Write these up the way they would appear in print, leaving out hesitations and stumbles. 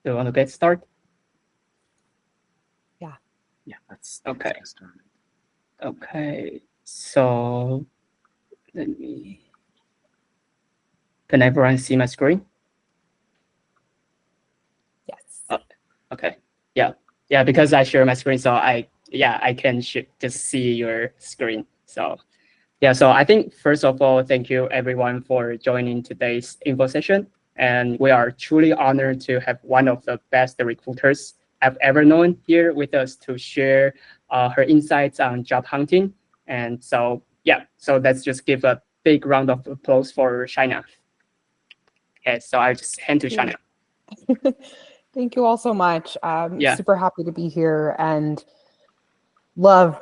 Do you want to get started? Yeah. Yeah, let's Okay. get started. Okay. So let me. Can everyone see my screen? Yes. Okay. Yeah. Yeah. Because I share my screen, so I can just see your screen. So yeah. So I think first of all, thank you everyone for joining today's info session, and we are truly honored to have one of the best recruiters I've ever known here with us to share her insights on job hunting. And so yeah. So let's just give a big round of applause for China. Okay. So I just hand to China. Thank you all so much. Yeah. Super happy to be here and love,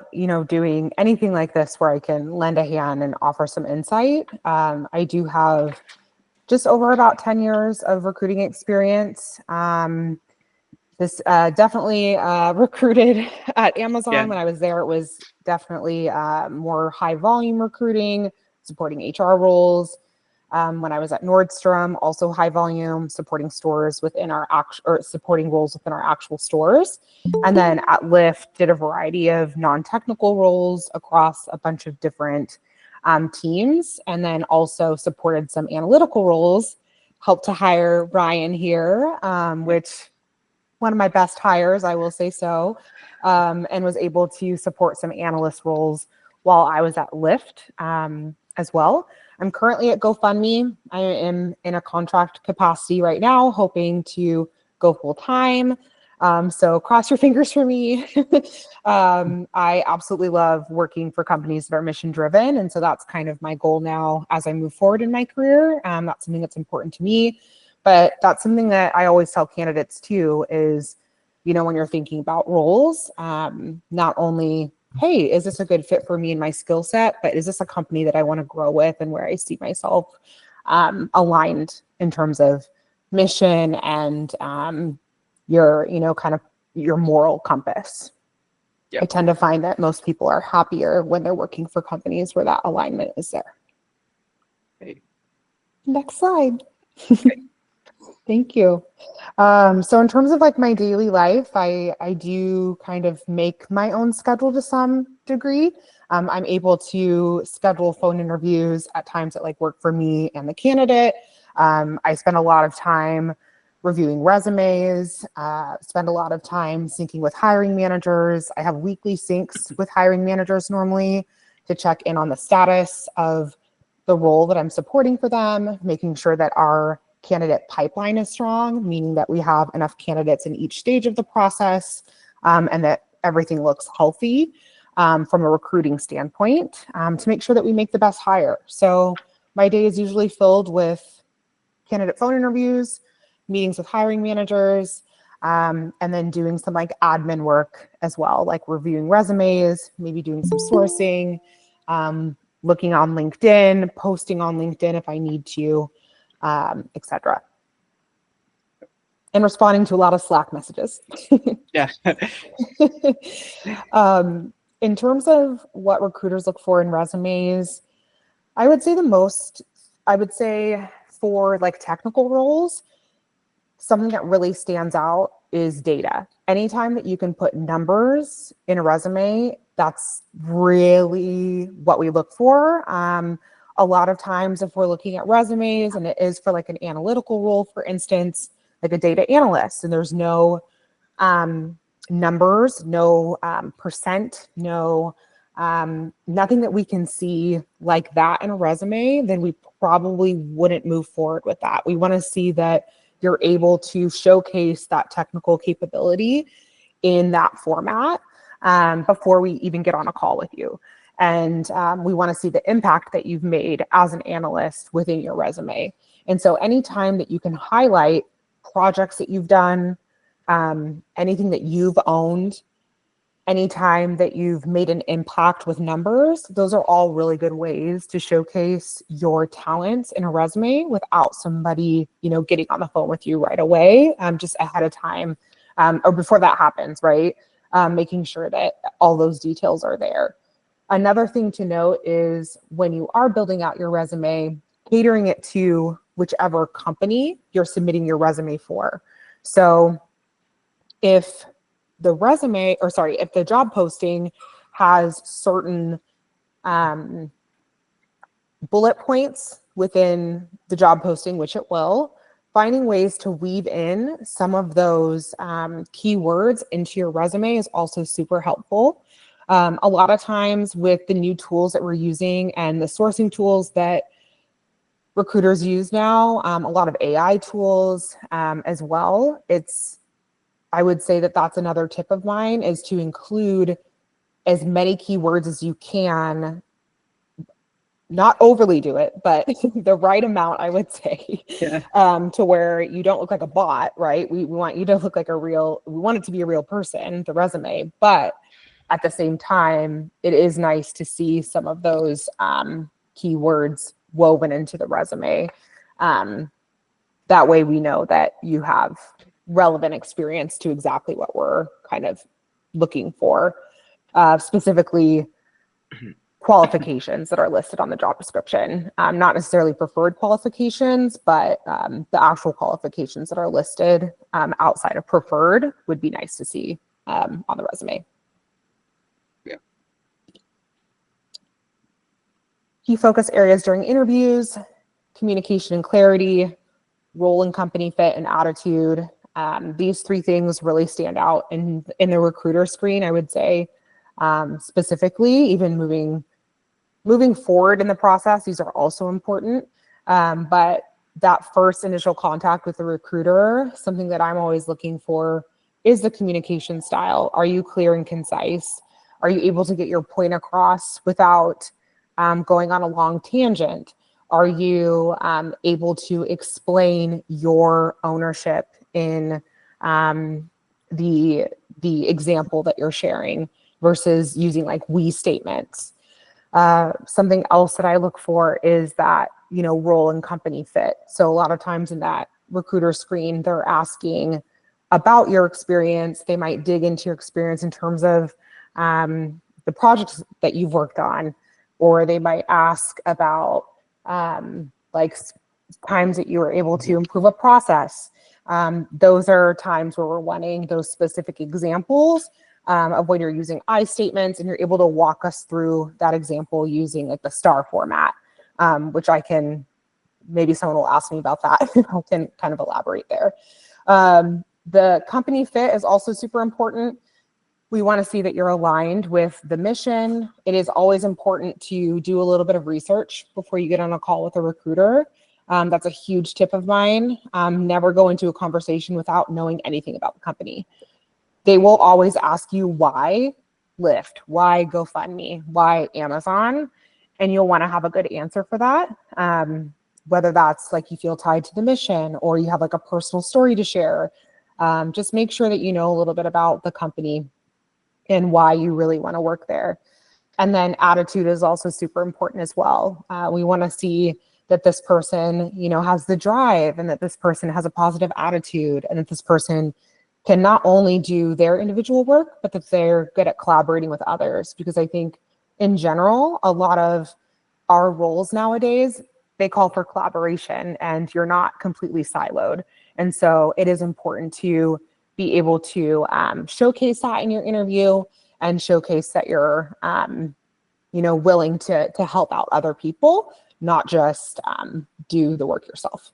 doing anything like this where I can lend a hand and offer some insight. I do have just over about 10 years of recruiting experience. This definitely recruited at Amazon. Yeah. When I was there, it was definitely more high volume recruiting, supporting HR roles. When I was at Nordstrom, also high volume, supporting stores within our supporting roles within our actual stores. And then at Lyft, did a variety of non-technical roles across a bunch of different teams, and then also supported some analytical roles. Helped to hire Ryan here, which one of my best hires, I will say so, and was able to support some analyst roles while I was at Lyft as well. I'm currently at GoFundMe. I am in a contract capacity right now, hoping to go full time. So cross your fingers for me. I absolutely love working for companies that are mission driven. And so that's kind of my goal now as I move forward in my career. That's something that's important to me. But that's something that I always tell candidates too is, when you're thinking about roles, not only, hey, is this a good fit for me and my skill set, but is this a company that I want to grow with and where I see myself aligned in terms of mission and your, kind of your moral compass. Yeah. I tend to find that most people are happier when they're working for companies where that alignment is there. Okay. Next slide. Thank you. So in terms of like my daily life, I do kind of make my own schedule to some degree. I'm able to schedule phone interviews at times that like work for me and the candidate. I spend a lot of time reviewing resumes, spend a lot of time syncing with hiring managers. I have weekly syncs with hiring managers normally to check in on the status of the role that I'm supporting for them, making sure that our candidate pipeline is strong, meaning that we have enough candidates in each stage of the process and that everything looks healthy from a recruiting standpoint to make sure that we make the best hire. So my day is usually filled with candidate phone interviews, meetings with hiring managers, and then doing some like admin work as well, like reviewing resumes, maybe doing some sourcing, looking on LinkedIn, posting on LinkedIn if I need to, etc. And responding to a lot of Slack messages. Yeah. In terms of what recruiters look for in resumes, I would say for like technical roles, something that really stands out is data. Anytime that you can put numbers in a resume, that's really what we look for. A lot of times if we're looking at resumes and it is for like an analytical role, for instance, like a data analyst, and there's no numbers, no percent, no nothing that we can see like that in a resume, then we probably wouldn't move forward with that. We want to see that you're able to showcase that technical capability in that format before we even get on a call with you. And we want to see the impact that you've made as an analyst within your resume. And so anytime that you can highlight projects that you've done, anything that you've owned, anytime that you've made an impact with numbers, those are all really good ways to showcase your talents in a resume without somebody, getting on the phone with you right away, just ahead of time, or before that happens, right? Making sure that all those details are there. Another thing to note is when you are building out your resume, catering it to whichever company you're submitting your resume for. So if the resume, or sorry, if the job posting has certain bullet points within the job posting, which it will, finding ways to weave in some of those keywords into your resume is also super helpful. A lot of times with the new tools that we're using and the sourcing tools that recruiters use now, a lot of AI tools as well. I would say that that's another tip of mine, is to include as many keywords as you can, not overly do it, but the right amount, I would say, Yeah. to where you don't look like a bot, right? We want you to look like we want it to be a real person, the resume, but at the same time, it is nice to see some of those keywords woven into the resume. That way we know that you have relevant experience to exactly what we're kind of looking for, specifically qualifications that are listed on the job description. Not necessarily preferred qualifications, but the actual qualifications that are listed outside of preferred would be nice to see on the resume. Yeah. Key focus areas during interviews: communication and clarity, role and company fit, and attitude. These three things really stand out in the recruiter screen, I would say. Specifically, even moving forward in the process, these are also important. But that first initial contact with the recruiter, something that I'm always looking for is the communication style. Are you clear and concise? Are you able to get your point across without going on a long tangent? Are you able to explain your ownership in the example that you're sharing versus using like we statements? Something else that I look for is that, role and company fit. So a lot of times in that recruiter screen, they're asking about your experience. They might dig into your experience in terms of the projects that you've worked on, or they might ask about like times that you were able to improve a process. Those are times where we're wanting those specific examples of when you're using I statements, and you're able to walk us through that example using like the STAR format, which maybe someone will ask me about that. I can kind of elaborate there. The company fit is also super important. We want to see that you're aligned with the mission. It is always important to do a little bit of research before you get on a call with a recruiter. That's a huge tip of mine. Never go into a conversation without knowing anything about the company. They will always ask you why Lyft, why GoFundMe, why Amazon, and you'll want to have a good answer for that. Whether that's like you feel tied to the mission or you have like a personal story to share. Just make sure that you know a little bit about the company and why you really want to work there. And then attitude is also super important as well. We want to see that this person, has the drive, and that this person has a positive attitude, and that this person can not only do their individual work, but that they're good at collaborating with others. Because I think in general, a lot of our roles nowadays, they call for collaboration, and you're not completely siloed. And so it is important to be able to showcase that in your interview, and showcase that you're, willing to help out other people, not just do the work yourself.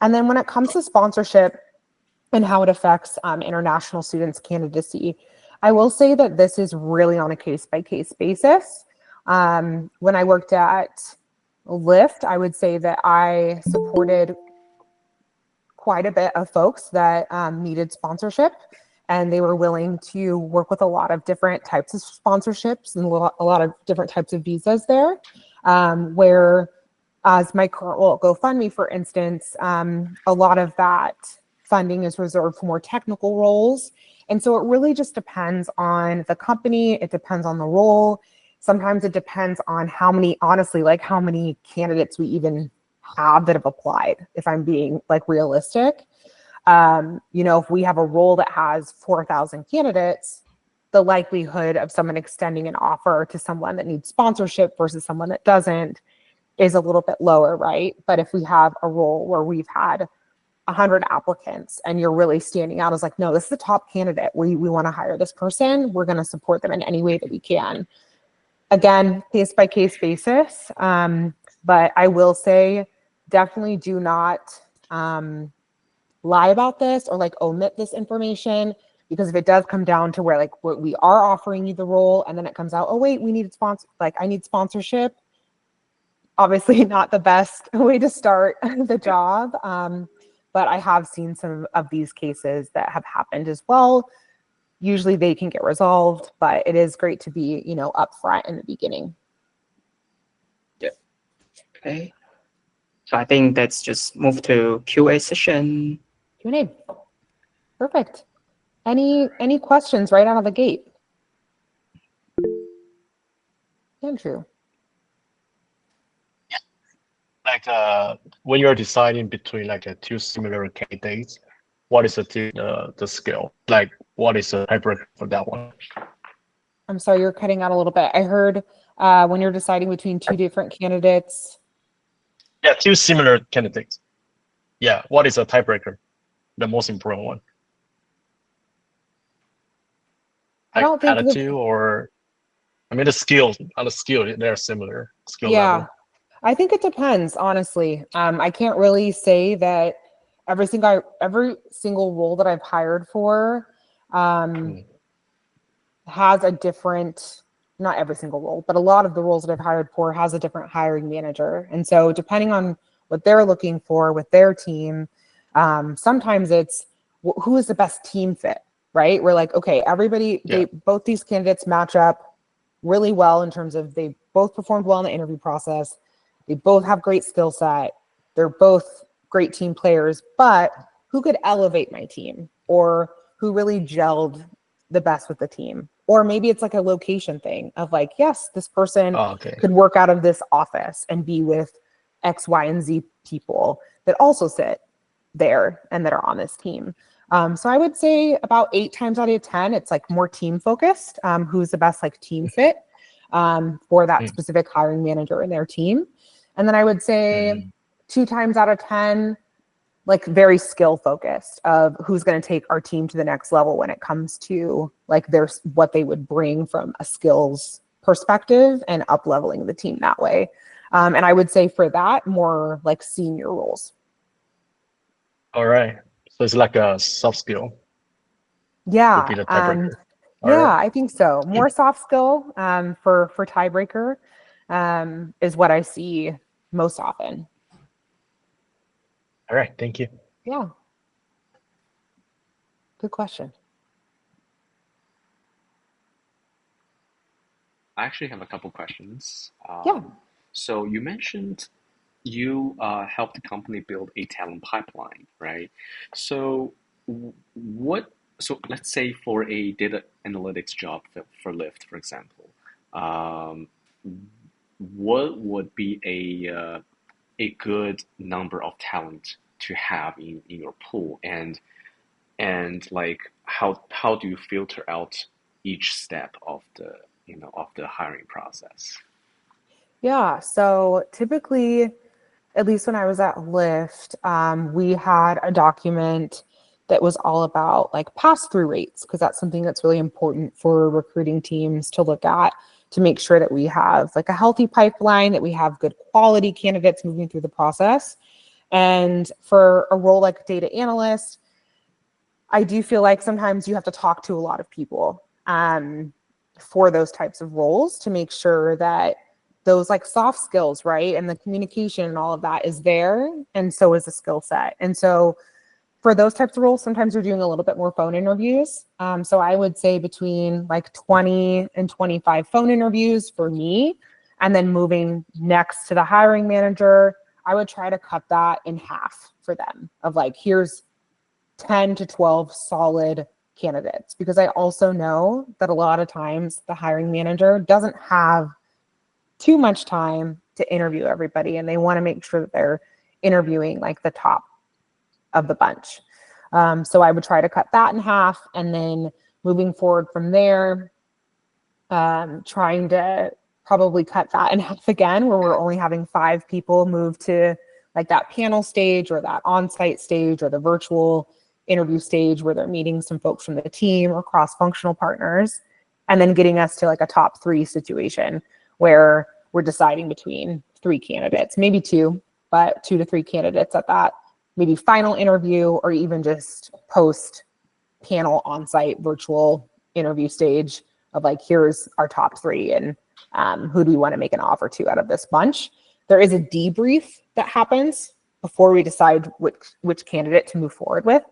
And then when it comes to sponsorship and how it affects international students' candidacy, I will say that this is really on a case-by-case basis. When I worked at Lyft, I would say that I supported quite a bit of folks that needed sponsorship, and they were willing to work with a lot of different types of sponsorships and a lot of different types of visas there, where as my current role at GoFundMe, for instance, a lot of that funding is reserved for more technical roles. And so it really just depends on the company. It depends on the role. Sometimes it depends on how many candidates we even have that have applied, if I'm being like realistic. If we have a role that has 4,000 candidates, the likelihood of someone extending an offer to someone that needs sponsorship versus someone that doesn't is a little bit lower, right? But if we have a role where we've had 100 applicants and you're really standing out as like, no, this is the top candidate. We want to hire this person. We're going to support them in any way that we can. Again, case by case basis. But I will say, definitely do not lie about this or like omit this information, because if it does come down to where like we are offering you the role and then it comes out, oh wait, we need sponsor, like I need sponsorship. Obviously not the best way to start the job. But I have seen some of these cases that have happened as well. Usually they can get resolved, but it is great to be, upfront in the beginning. Yeah. Okay. So I think let's just move to QA session. Q&A. Perfect. Any questions right out of the gate? Andrew. Like when you're deciding between like two similar candidates, what is the skill? Like what is the tiebreaker for that one? I'm sorry, you're cutting out a little bit. I heard when you're deciding between two different candidates. Yeah, two similar candidates. Yeah, what is a tiebreaker? The most important one. I don't think attitude or I mean the skills on the skill they're similar skill level. I think it depends, honestly. I can't really say that every single role that I've hired for has a different, not every single role, but a lot of the roles that I've hired for has a different hiring manager. And so depending on what they're looking for with their team, sometimes it's who is the best team fit, right? We're like, okay, both these candidates match up really well in terms of they both performed well in the interview process. They both have great skill set. They're both great team players, but who could elevate my team or who really gelled the best with the team? Or maybe it's like a location thing of like, yes, this person could work out of this office and be with X, Y, and Z people that also sit there and that are on this team. So I would say about 8 times out of 10, it's like more team focused. Who's the best like team fit for that specific hiring manager and their team. And then I would say 2 times out of 10, like very skill focused of who's going to take our team to the next level when it comes to like what they would bring from a skills perspective and up leveling the team that way. And I would say for that, more like senior roles. All right. So it's like a soft skill. Yeah. Would be the tiebreaker. I think so. More soft skill for tiebreaker is what I see most often. All right. Thank you. Yeah. Good question. I actually have a couple questions. Yeah. So you mentioned you helped the company build a talent pipeline, right? So So let's say for a data analytics job for Lyft, for example, what would be a good number of talent to have in your pool, and like how do you filter out each step of the hiring process? Yeah. So typically, at least when I was at Lyft, we had a document that was all about like pass-through rates, because that's something that's really important for recruiting teams to look at to make sure that we have like a healthy pipeline, that we have good quality candidates moving through the process. And for a role like data analyst, I do feel like sometimes you have to talk to a lot of people for those types of roles to make sure that those like soft skills, right? And the communication and all of that is there. And so is the skill set. And so for those types of roles, sometimes you're doing a little bit more phone interviews. So I would say between like 20 and 25 phone interviews for me, and then moving next to the hiring manager, I would try to cut that in half for them of like, here's 10 to 12 solid candidates, because I also know that a lot of times the hiring manager doesn't have too much time to interview everybody, and they want to make sure that they're interviewing like the top of the bunch. So I would try to cut that in half, and then moving forward from there, trying to probably cut that in half again, where we're only having 5 people move to like that panel stage or that on-site stage or the virtual interview stage where they're meeting some folks from the team or cross-functional partners, and then getting us to like a top 3 situation where we're deciding between 3 candidates, maybe 2, but 2 to 3 candidates at that maybe final interview or even just post panel on-site virtual interview stage of like, here's our top 3 and who do we want to make an offer to out of this bunch. There is a debrief that happens before we decide which candidate to move forward with.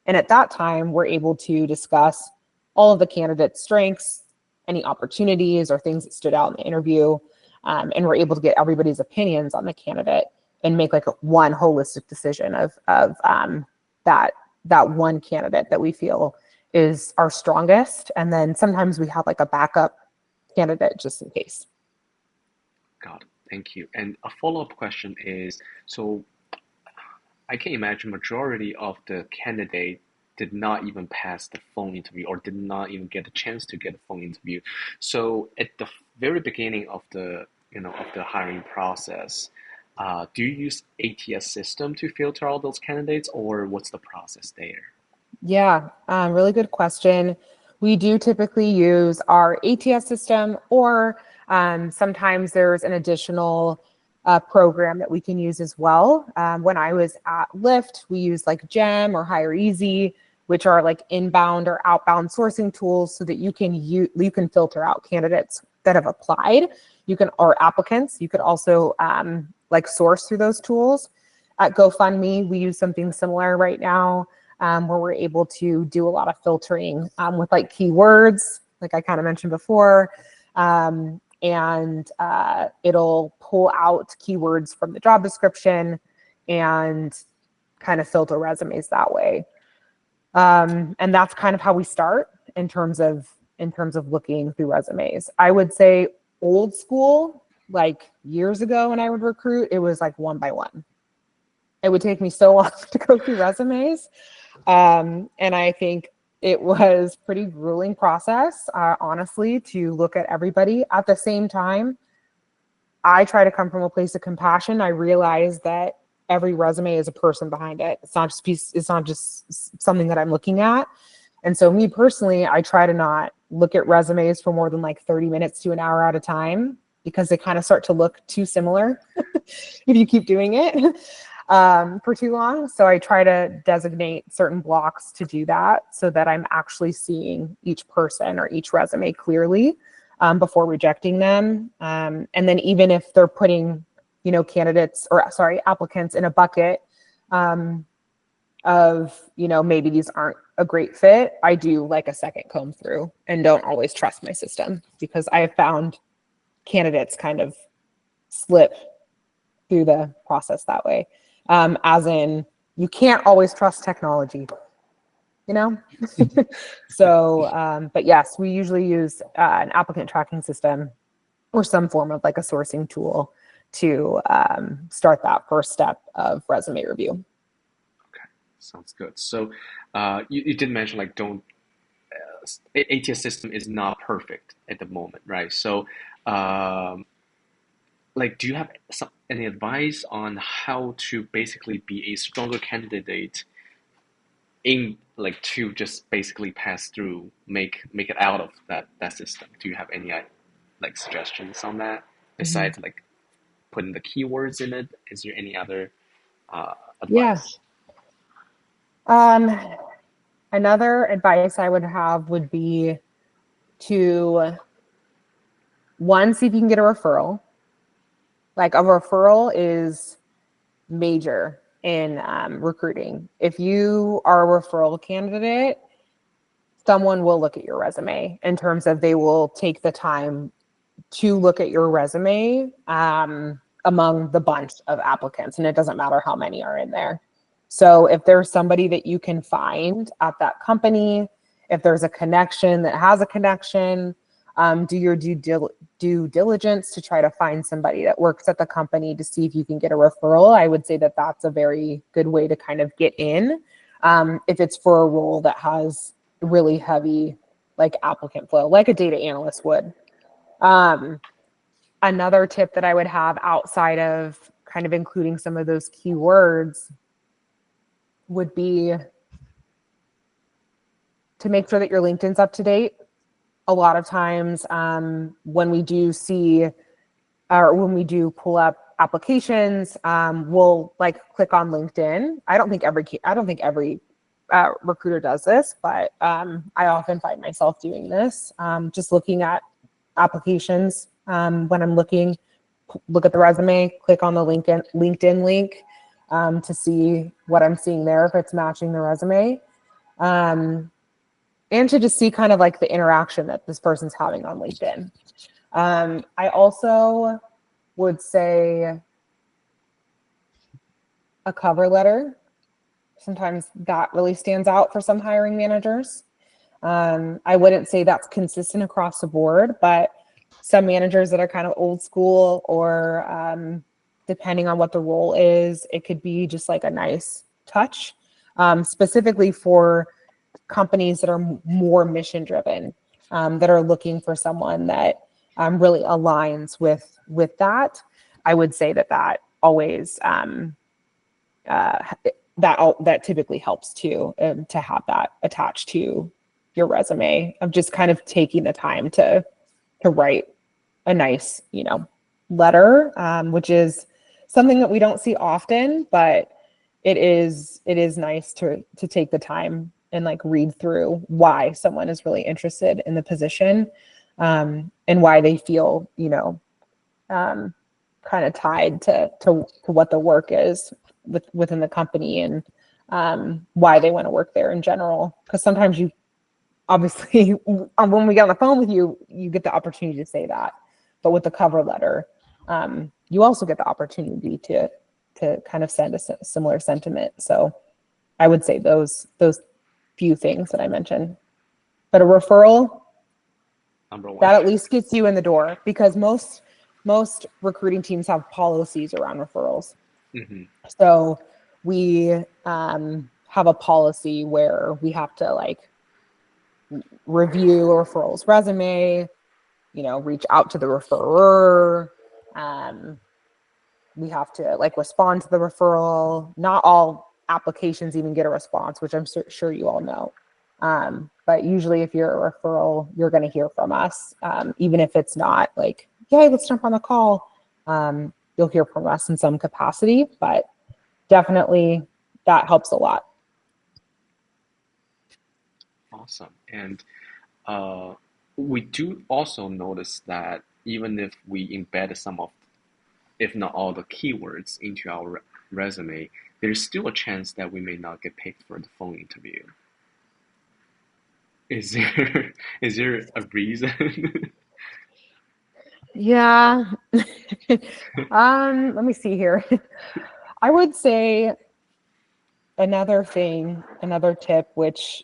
And at that time, we're able to discuss all of the candidates' strengths, any opportunities or things that stood out in the interview. And we're able to get everybody's opinions on the candidate and make like one holistic decision of that one candidate that we feel is our strongest. And then sometimes we have like a backup candidate just in case. Got it. Thank you. And a follow-up question is, so I can imagine majority of the candidate did not even pass the phone interview or did not even get a chance to get a phone interview. So at the very beginning of the of the hiring process, do you use ATS system to filter all those candidates, or what's the process there? Yeah, really good question. We do typically use our ATS system, or sometimes there's an additional program that we can use as well. When I was at Lyft, we use like Gem or Hire Easy, which are like inbound or outbound sourcing tools so that you can filter out candidates that have applied. Or applicants. You could also like source through those tools. At GoFundMe, we use something similar right now, where we're able to do a lot of filtering with like keywords, like I kind of mentioned before, and it'll pull out keywords from the job description and kind of filter resumes that way. And that's kind of how we start in terms of looking through resumes. I would say old school, like years ago when I would recruit, it was like 1 by 1. It would take me so long to go through resumes. And I think it was pretty grueling process, honestly, to look at everybody. At the same time, I try to come from a place of compassion. I realize that every resume is a person behind it. It's not just something that I'm looking at. And so me personally, I try to not look at resumes for more than like 30 minutes to an hour at a time, because they kind of start to look too similar if you keep doing it for too long. So I try to designate certain blocks to do that so that I'm actually seeing each person or each resume clearly before rejecting them. And then even if they're putting, applicants in a bucket of, maybe these aren't a great fit, I do like a second comb through and don't always trust my system, because I have found candidates kind of slip through the process that way. As in, you can't always trust technology, So, but yes, we usually use an applicant tracking system or some form of like a sourcing tool to start that first step of resume review. Okay, sounds good. So you did mention like ATS system is not perfect at the moment, right? So like, do you have any advice on how to basically be a stronger candidate in like to just basically pass through, make it out of that system? Do you have any like suggestions on that besides like putting the keywords in it? Is there any other advice? Yeah. Another advice I would have would be to, one, see if you can get a referral. Like, a referral is major in recruiting. If you are a referral candidate, someone will look at your resume in terms of they will take the time to look at your resume among the bunch of applicants, and it doesn't matter how many are in there. So if there's somebody that you can find at that company, if there's a connection that has a connection, do your due diligence to try to find somebody that works at the company to see if you can get a referral. I would say that that's a very good way to kind of get in if it's for a role that has really heavy like applicant flow, like a data analyst would. another tip that I would have outside of kind of including some of those keywords would be to make sure that your LinkedIn's up to date. A lot of times when we do see, or when we do pull up applications, we'll like click on LinkedIn. I don't think every recruiter does this, but I often find myself doing this, just looking at applications. When I'm look at the resume, click on the LinkedIn link to see what I'm seeing there, if it's matching the resume. And to just see kind of like the interaction that this person's having on LinkedIn. I also would say a cover letter. Sometimes that really stands out for some hiring managers. I wouldn't say that's consistent across the board, but some managers that are kind of old school, or depending on what the role is, it could be just like a nice touch, specifically for companies that are more mission driven, that are looking for someone that really aligns with that. I would say that always that typically helps too, to have that attached to your resume, of just kind of taking the time to write a nice, letter, which is something that we don't see often, but it is nice to take the time and like read through why someone is really interested in the position, and why they feel, kind of tied to what the work is within the company, and why they want to work there in general. Because sometimes you, obviously, when we get on the phone with you, you get the opportunity to say that, but with the cover letter, you also get the opportunity to kind of send a similar sentiment. So I would say those few things that I mentioned. But a referral, Number one. that at least gets you in the door, because most recruiting teams have policies around referrals. Mm-hmm. So we have a policy where we have to like review a referral's resume, reach out to the referrer. We have to like respond to the referral. Not all applications even get a response, which I'm sure you all know. But usually if you're a referral, you're going to hear from us. Even if it's not like, yay, let's jump on the call. You'll hear from us in some capacity, but definitely that helps a lot. Awesome. And we do also notice that even if we embed some of, if not all, the keywords into our resume, there's still a chance that we may not get picked for the phone interview. Is there a reason? Yeah. Let me see here. I would say another tip, which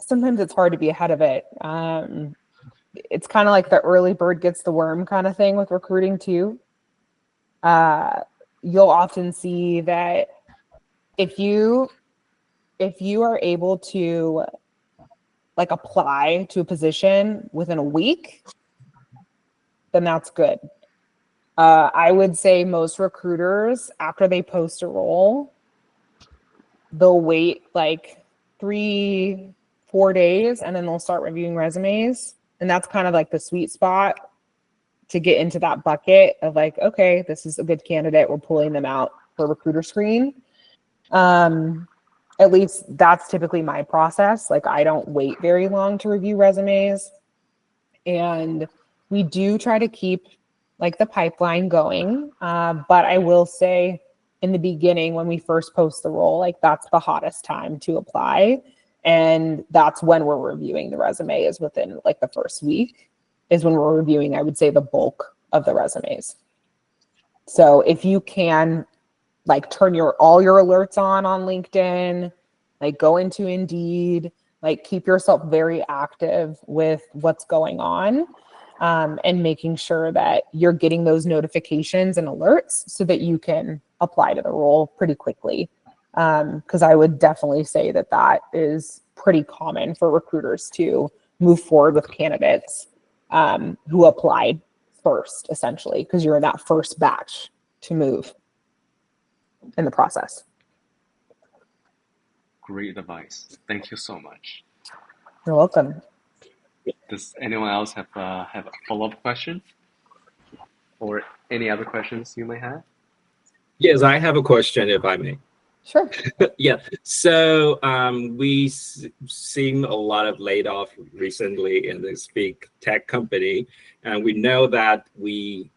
sometimes it's hard to be ahead of it. It's kind of like the early bird gets the worm kind of thing with recruiting too. You'll often see that if you are able to like apply to a position within a week, then that's good. I would say most recruiters, after they post a role, they'll wait like 3-4 days, and then they'll start reviewing resumes. And that's kind of like the sweet spot to get into that bucket of like, okay, this is a good candidate, we're pulling them out for recruiter screen. At least that's typically my process. Like, I don't wait very long to review resumes. And we do try to keep like the pipeline going. But I will say in the beginning, when we first post the role, like that's the hottest time to apply. And that's when we're reviewing the resume, is within like the first week is when we're reviewing, I would say, the bulk of the resumes. So if you can like turn all your alerts on LinkedIn, like go into Indeed, like keep yourself very active with what's going on, and making sure that you're getting those notifications and alerts so that you can apply to the role pretty quickly. Because I would definitely say that is pretty common for recruiters to move forward with candidates who applied first, essentially, because you're in that first batch to move in the process. Great advice. Thank you so much. You're welcome. Does anyone else have a follow-up question? Or any other questions you may have? Yes, I have a question, if I may. Sure. Yeah. So we seen a lot of laid off recently in this big tech company, and we know that we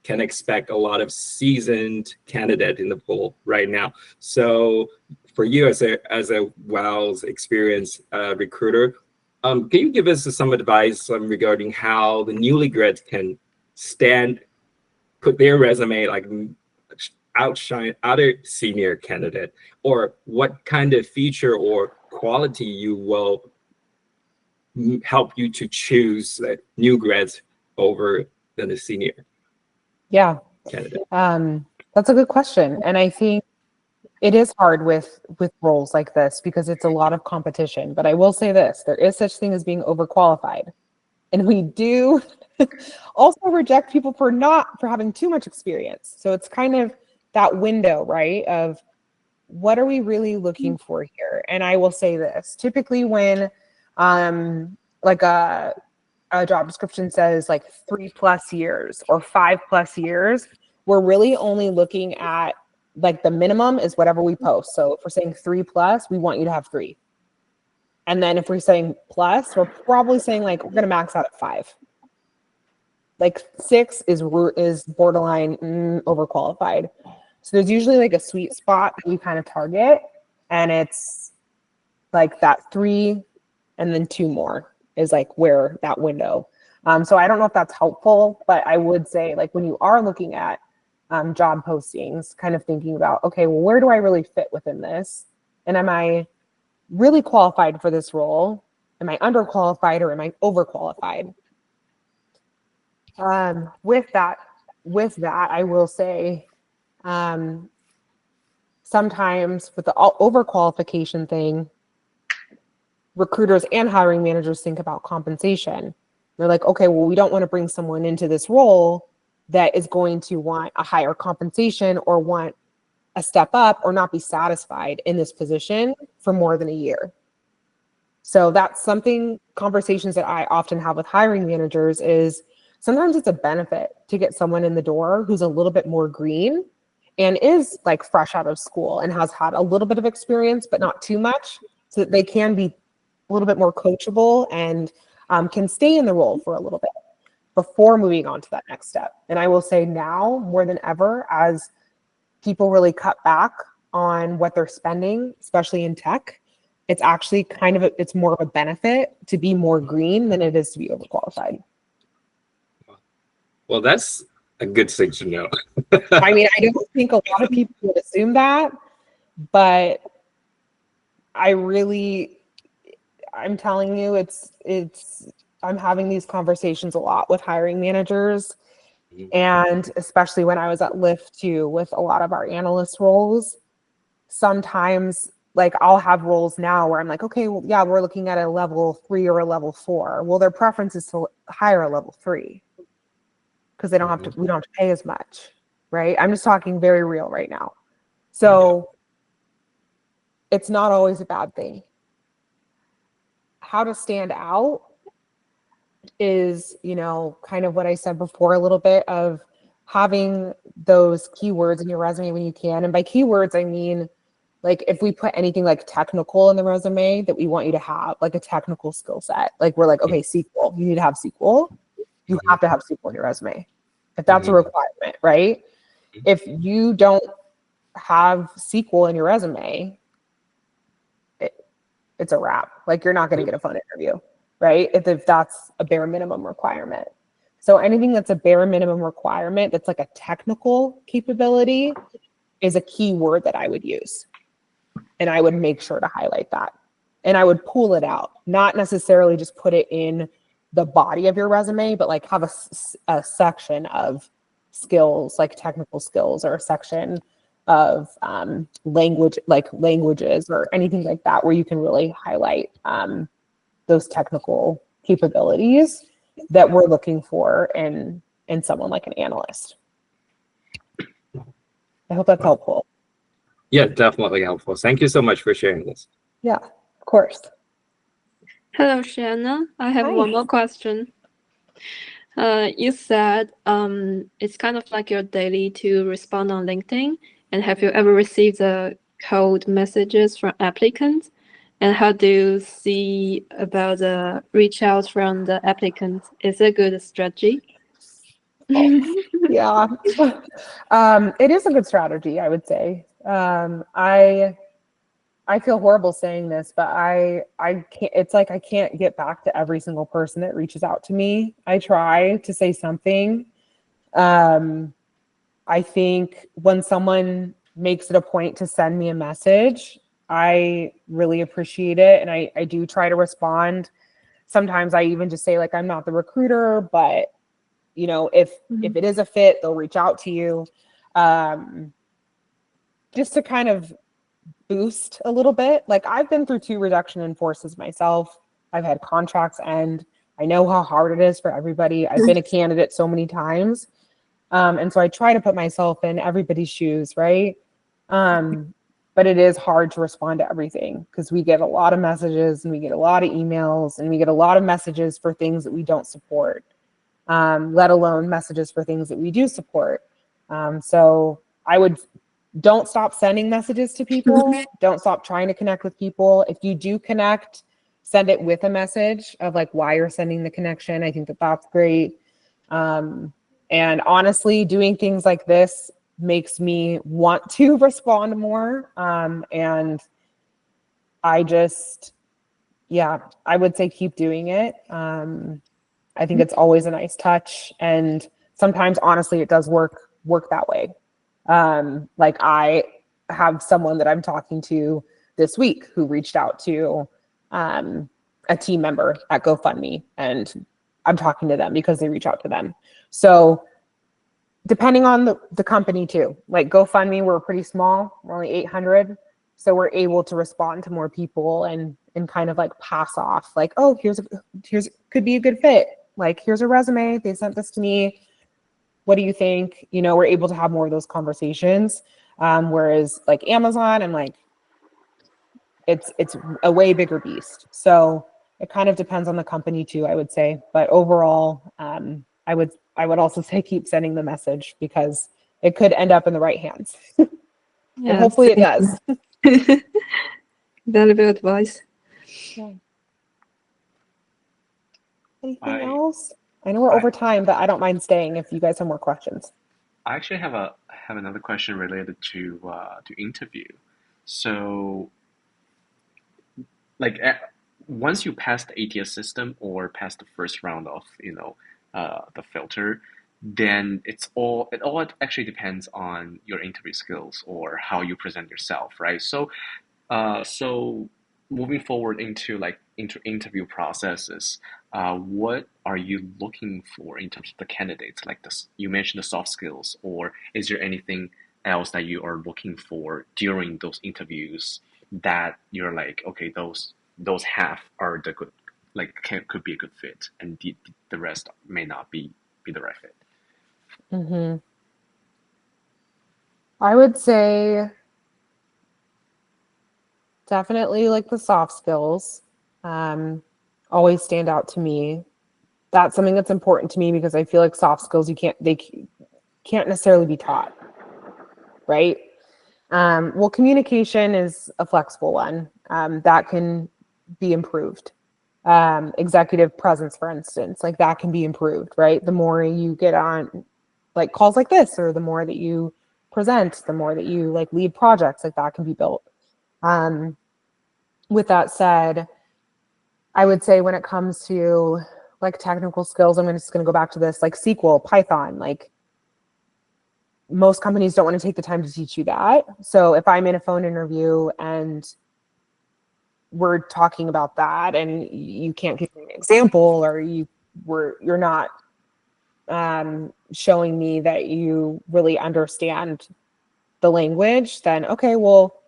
can expect a lot of seasoned candidate in the pool right now. So for you as a Wells experienced recruiter, can you give us some advice regarding how the newly grads can put their resume like outshine other senior candidate, or what kind of feature or quality you will help you to choose new grads over than the senior candidate? That's a good question. And I think it is hard with roles like this because it's a lot of competition. But I will say this, there is such thing as being overqualified. And we do also reject people for having too much experience. So it's kind of that window, right, of what are we really looking for here? And I will say this, typically when like a job description says like 3+ years or 5+ years, we're really only looking at like the minimum is whatever we post. So if we're saying 3+, we want you to have 3. And then if we're saying plus, we're probably saying like we're gonna max out at 5. Like 6 is borderline overqualified. So there's usually like a sweet spot that we kind of target, and it's like that 3 and then 2 more is like where that window. So I don't know if that's helpful, but I would say like when you are looking at job postings, kind of thinking about, okay, well, where do I really fit within this? And am I really qualified for this role? Am I underqualified or am I overqualified? With that, I will say, sometimes with the overqualification thing, recruiters and hiring managers think about compensation. They're like, okay, well, we don't want to bring someone into this role that is going to want a higher compensation or want a step up or not be satisfied in this position for more than a year. So that's conversations that I often have with hiring managers is sometimes it's a benefit to get someone in the door who's a little bit more green and is like fresh out of school and has had a little bit of experience, but not too much, so that they can be a little bit more coachable and can stay in the role for a little bit before moving on to that next step. And I will say now more than ever, as people really cut back on what they're spending, especially in tech, it's actually it's more of a benefit to be more green than it is to be overqualified. Well, that's a good thing to know. I mean, I don't think a lot of people would assume that, but I'm telling you, I'm having these conversations a lot with hiring managers, and especially when I was at Lyft too, with a lot of our analyst roles. Sometimes, like, I'll have roles now where I'm like, okay, well, yeah, we're looking at a level 3 or a level 4. Well, their preference is to hire a level 3 because we don't have to pay as much, right? I'm just talking very real right now. So it's not always a bad thing. How to stand out is, kind of what I said before a little bit of having those keywords in your resume when you can. And by keywords, I mean, like if we put anything like technical in the resume that we want you to have, like a technical skill set, like we're like, okay, SQL, you need to have SQL. You have to have SQL in your resume if that's a requirement, right? If you don't have SQL in your resume, it's a wrap. Like you're not going to get a phone interview, right? If that's a bare minimum requirement. So anything that's a bare minimum requirement that's like a technical capability is a key word that I would use. And I would make sure to highlight that. And I would pull it out, not necessarily just put it in the body of your resume, but like have a section of skills, like technical skills, or a section of languages or anything like that, where you can really highlight those technical capabilities that we're looking for in in someone like an analyst. I hope that's helpful. Yeah, definitely helpful. Thank you so much for sharing this. Yeah, of course. Hello, Shanna. I have Hi. one more question. You said it's kind of like your daily to respond on LinkedIn. And have you ever received the cold messages from applicants? And how do you see about the reach out from the applicants? Is it a good strategy? Yeah, it is a good strategy, I would say. I feel horrible saying this, but I can't. It's like I can't get back to every single person that reaches out to me. I try to say something. I think when someone makes it a point to send me a message, I really appreciate it, and I do try to respond. Sometimes I even just say like, I'm not the recruiter, but you know, if it is a fit, they'll reach out to you, just to kind of boost a little bit. Like I've been through 2 reduction in forces myself. I've had contracts end. I know how hard it is for everybody. I've been a candidate so many times. And so I try to put myself in everybody's shoes, right? But it is hard to respond to everything because we get a lot of messages and we get a lot of emails and we get a lot of messages for things that we don't support, let alone messages for things that we do support. So don't stop sending messages to people. Don't stop trying to connect with people. If you do connect, send it with a message of like why you're sending the connection. I think that that's great. And honestly, doing things like this makes me want to respond more. And I just, yeah, I would say keep doing it. I think it's always a nice touch. And sometimes, honestly, it does work that way. Like I have someone that I'm talking to this week who reached out to a team member at GoFundMe, and I'm talking to them because they reach out to them. So depending on the company too, like GoFundMe, we're pretty small, we're only 800. So we're able to respond to more people and kind of like pass off like, oh, here's could be a good fit. Like, here's a resume. They sent this to me. What do you think? You know, we're able to have more of those conversations. Whereas like Amazon, and like, it's a way bigger beast. So it kind of depends on the company too, I would say. But overall, I would also say keep sending the message because it could end up in the right hands. And hopefully it does. Valuable advice. Yeah. Anything else? I know we're over time, but I don't mind staying if you guys have more questions. I actually have another question related to interview. So, like, once you pass the ATS system or pass the first round of the filter, then it all actually depends on your interview skills or how you present yourself, right? So, so moving forward into interview processes, what are you looking for in terms of the candidates? Like this, you mentioned the soft skills, or is there anything else that you are looking for during those interviews that you're like, okay, those half are the good, like could be a good fit, and the rest may not be the right fit. Mm-hmm. I would say definitely like the soft skills always stand out to me. That's something that's important to me because I feel like soft skills they can't necessarily be taught, right? Well, communication is a flexible one that can be improved. Executive presence, for instance, like that can be improved, right? The more you get on like calls like this, or the more that you present, the more that you like lead projects, like that can be built. With that said, I would say when it comes to like technical skills, I'm just going to go back to this, like SQL, Python, like most companies don't want to take the time to teach you that. So if I'm in a phone interview and we're talking about that and you can't give me an example, or you're not showing me that you really understand the language, then okay, well,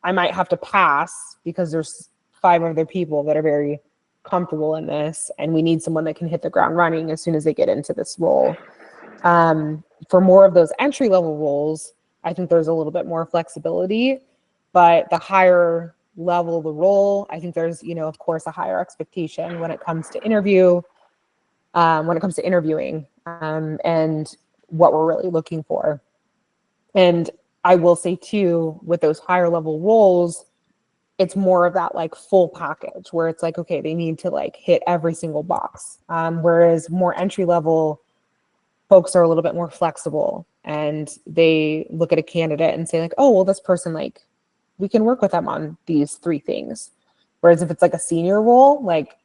I might have to pass because there's 5 other people that are very comfortable in this, and we need someone that can hit the ground running as soon as they get into this role. For more of those entry level roles, I think there's a little bit more flexibility, but the higher level the role, I think there's, of course, a higher expectation when it comes to interviewing, and what we're really looking for. And I will say too, with those higher level roles, it's more of that like full package where it's like, okay, they need to like hit every single box. Whereas more entry level folks are a little bit more flexible, and they look at a candidate and say like, oh, well, this person, like, we can work with them on these 3 things. Whereas if it's like a senior role, like,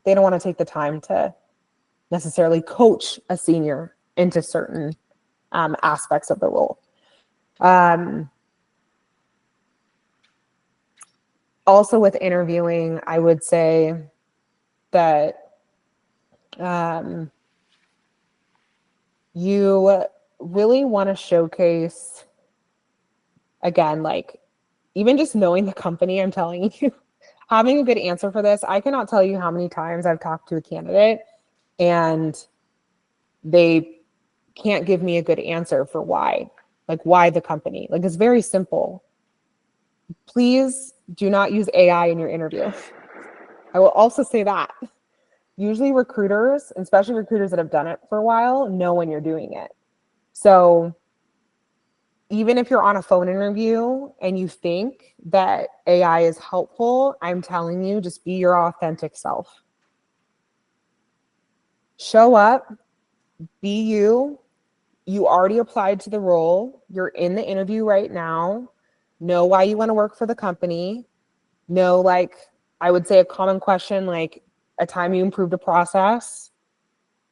they don't want to take the time to necessarily coach a senior into certain aspects of the role. Also with interviewing, I would say that you really want to showcase, again, like, even just knowing the company, I'm telling you, having a good answer for this. I cannot tell you how many times I've talked to a candidate and they can't give me a good answer for why the company. Like, it's very simple. Please do not use AI in your interview. I will also say that. Usually recruiters, especially recruiters that have done it for a while, know when you're doing it. So even if you're on a phone interview and you think that AI is helpful, I'm telling you, just be your authentic self. Show up, be you. You already applied to the role. You're in the interview right now. Know why you want to work for the company. Know, like, I would say a common question, like a time you improved a process.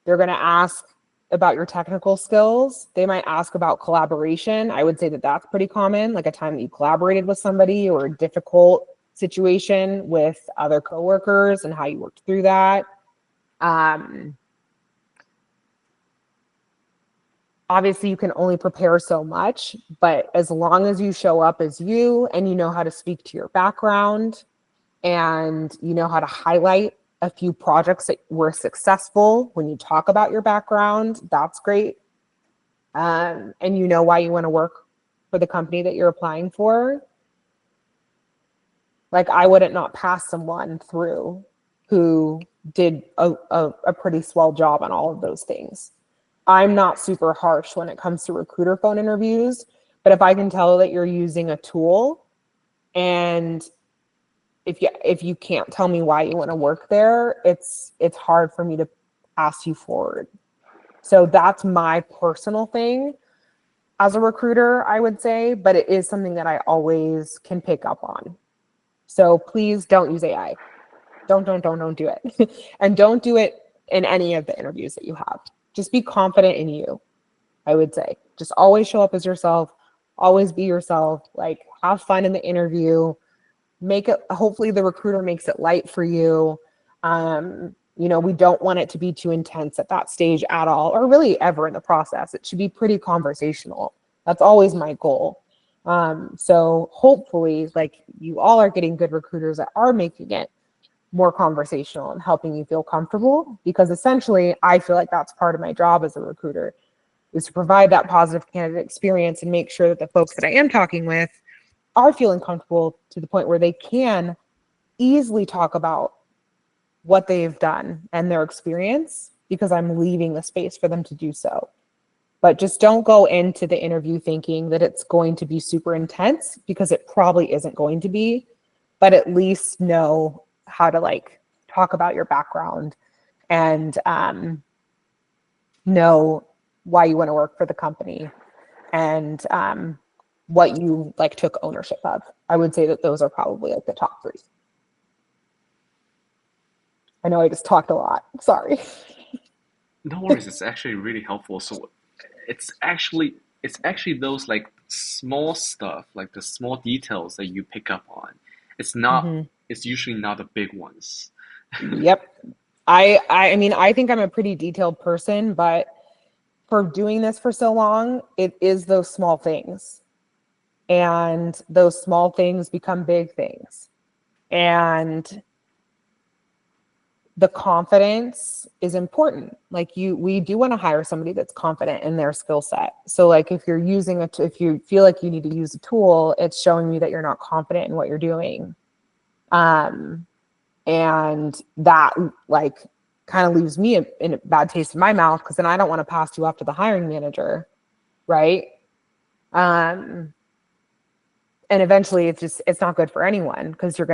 They're going to ask about your technical skills. They might ask about collaboration. I would say that that's pretty common, like a time that you collaborated with somebody or a difficult situation with other coworkers and how you worked through that. Obviously, you can only prepare so much, but as long as you show up as you and you know how to speak to your background and you know how to highlight a few projects that were successful when you talk about your background, that's great. And you know why you want to work for the company that you're applying for. Like, I wouldn't not pass someone through who did a pretty swell job on all of those things. I'm not super harsh when it comes to recruiter phone interviews, but if I can tell that you're using a tool, and if you can't tell me why you want to work there, it's hard for me to pass you forward. So that's my personal thing as a recruiter, I would say, but it is something that I always can pick up on. So please don't use AI. Don't do it. And don't do it in any of the interviews that you have. Just be confident in you, I would say. Just always show up as yourself, always be yourself, like, have fun in the interview, make it, hopefully the recruiter makes it light for you. We don't want it to be too intense at that stage at all, or really ever in the process. It should be pretty conversational. That's always my goal. So hopefully, like, you all are getting good recruiters that are making it more conversational and helping you feel comfortable, because essentially I feel like that's part of my job as a recruiter, is to provide that positive candidate experience and make sure that the folks that I am talking with are feeling comfortable to the point where they can easily talk about what they've done and their experience, because I'm leaving the space for them to do so. But just don't go into the interview thinking that it's going to be super intense, because it probably isn't going to be, but at least know how to, like, talk about your background and know why you want to work for the company and what you, like, took ownership of. I would say that those are probably, like, the top 3. I know I just talked a lot. Sorry. No worries, it's actually really helpful. So it's actually those like small stuff, like the small details that you pick up on. It's not it's usually not the big ones. Yep. I mean, I think I'm a pretty detailed person, but for doing this for so long, it is those small things. And those small things become big things. And the confidence is important. Like we do want to hire somebody that's confident in their skill set. So like if you're using if you feel like you need to use a tool, it's showing me that you're not confident in what you're doing. And that like kind of leaves me in a bad taste in my mouth, because then I don't want to pass you off to the hiring manager, right? And eventually it's not good for anyone, because you're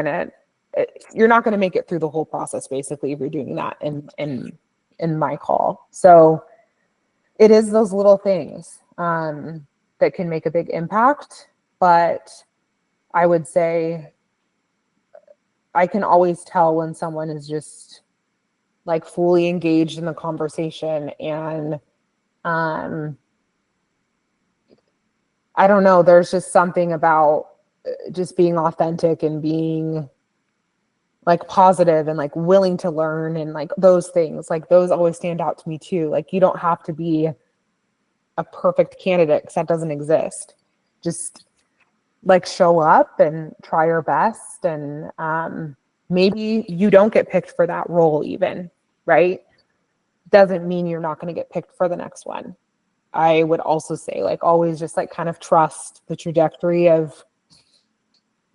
not going to make it through the whole process basically if you're doing that in my call. So it is those little things that can make a big impact. But I would say I can always tell when someone is just like fully engaged in the conversation, and I don't know, there's just something about just being authentic and being like positive and like willing to learn, and like those things, like those always stand out to me too. Like you don't have to be a perfect candidate, because that doesn't exist. Just like show up and try your best, and maybe you don't get picked for that role even, right? Doesn't mean you're not going to get picked for the next one. I would also say like always just like kind of trust the trajectory of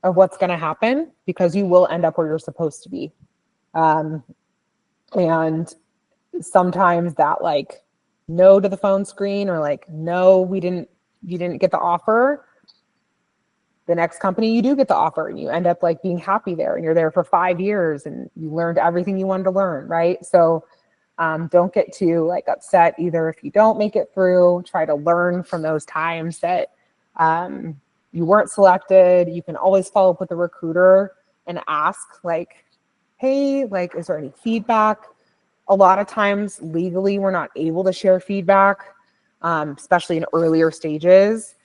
what's going to happen, because you will end up where you're supposed to be. And sometimes that like no to the phone screen, or like no, you didn't get the offer. The next company you do get the offer, and you end up like being happy there, and you're there for 5 years and you learned everything you wanted to learn, right? So don't get too like upset either if you don't make it through. Try to learn from those times that you weren't selected. You can always follow up with the recruiter and ask like, hey, like, is there any feedback? A lot of times legally, we're not able to share feedback, especially in earlier stages.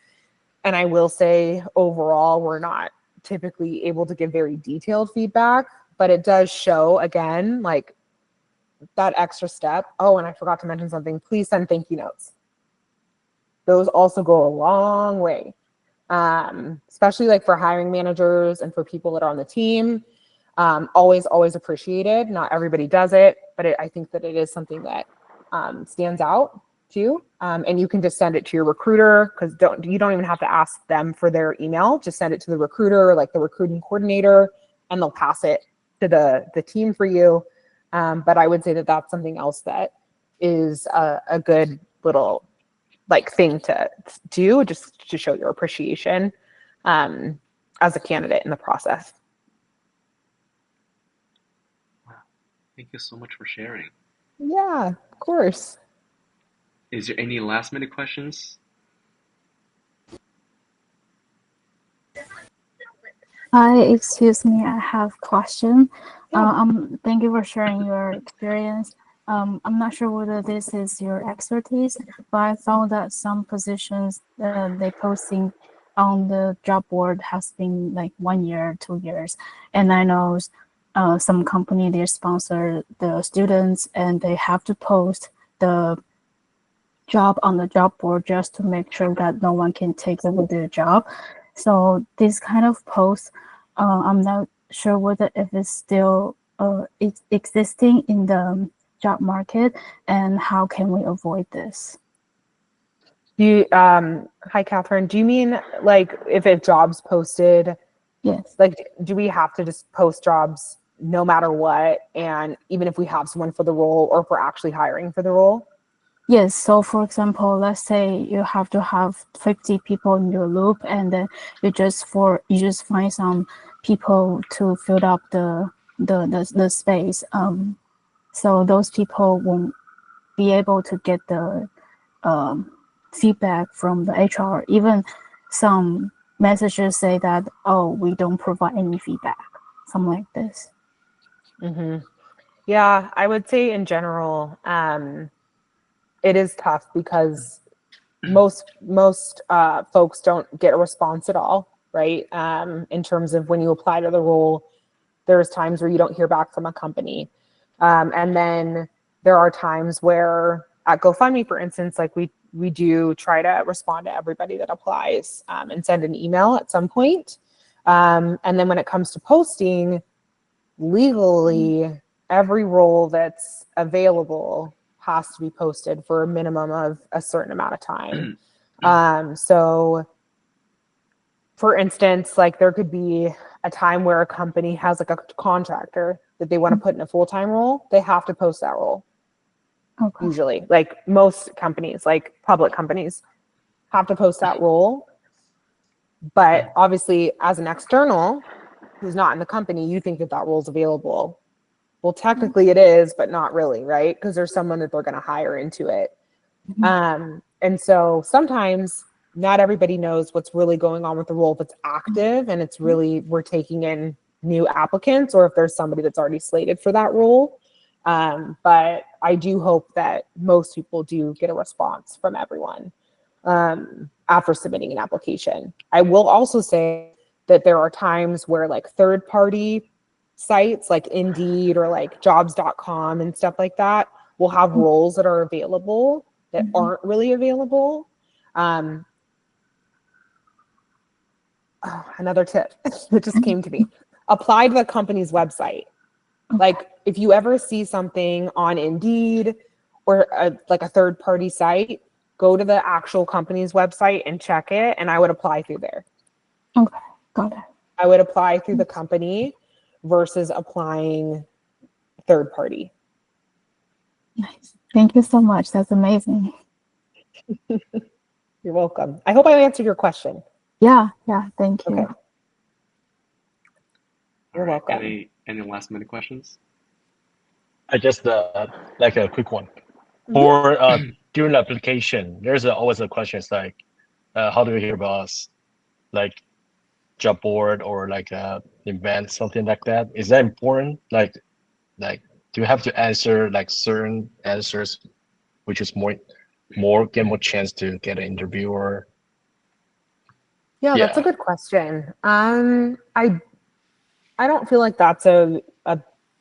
And I will say overall, we're not typically able to give very detailed feedback, but it does show, again, like that extra step. Oh, and I forgot to mention something. Please send thank you notes. Those also go a long way, especially like for hiring managers and for people that are on the team. Always appreciated. Not everybody does it, but I think that it is something that stands out too. And you can just send it to your recruiter, because you don't even have to ask them for their email. Just send it to the recruiter, like the recruiting coordinator, and they'll pass it to the team for you. But I would say that that's something else that is a good little like thing to do, just to show your appreciation as a candidate in the process. Thank you so much for sharing. Yeah, of course. Is there any last minute questions? Hi, excuse me, I have question. Thank you for sharing your experience. I'm not sure whether this is your expertise, but I found that some positions they posting on the job board has been like 1 year, 2 years, and I know some company they sponsor the students and they have to post the job on the job board just to make sure that no one can take over their job. So this kind of post, I'm not sure whether if it's still it's existing in the job market, and how can we avoid this? Hi, Catherine. Do you mean like if a job's posted? Yes. Like, do we have to just post jobs no matter what, and even if we have someone for the role, or if we're actually hiring for the role? Yes. So, for example, let's say you have to have 50 people in your loop, and then you just find some people to fill up the space. So those people won't be able to get the feedback from the HR. Even some messages say that, oh, we don't provide any feedback, something like this. Mm-hmm. Yeah, I would say in general, it is tough because most folks don't get a response at all, right? In terms of when you apply to the role, there's times where you don't hear back from a company. And then there are times where at GoFundMe, for instance, like we do try to respond to everybody that applies and send an email at some point. And then when it comes to posting, legally, every role that's available has to be posted for a minimum of a certain amount of time. So for instance, like there could be a time where a company has like a contractor that they want to put in a full-time role. They have to post that role. Okay. Usually, like most companies, like public companies, have to post that role. But obviously, as an external who's not in the company, you think that that role is available. Well, technically it is, but not really, right? Because there's someone that they're going to hire into it. And so sometimes not everybody knows what's really going on with the role if it's active and it's really, we're taking in new applicants, or if there's somebody that's already slated for that role. But I do hope that most people do get a response from everyone after submitting an application. I will also say that there are times where like third-party sites like Indeed or like jobs.com and stuff like that will have roles that are available that aren't really available. Another tip that just came to me: apply to the company's website. Like if you ever see something on Indeed or like a third-party site, go to the actual company's website and check it. And I would apply through there. Okay, got it. I would apply through the company versus applying third party. Nice. Thank you so much. That's amazing. You're welcome. I hope I answered your question. Yeah, thank you. Okay. You're welcome. Any last minute questions? I just like a quick one. For during the application, there's always a question. It's like, how do you hear about us? Like job board or like event, something like that. Is that important? Like do you have to answer like certain answers, which is get more chance to get an interview? Or Yeah, that's a good question. I don't feel like that's a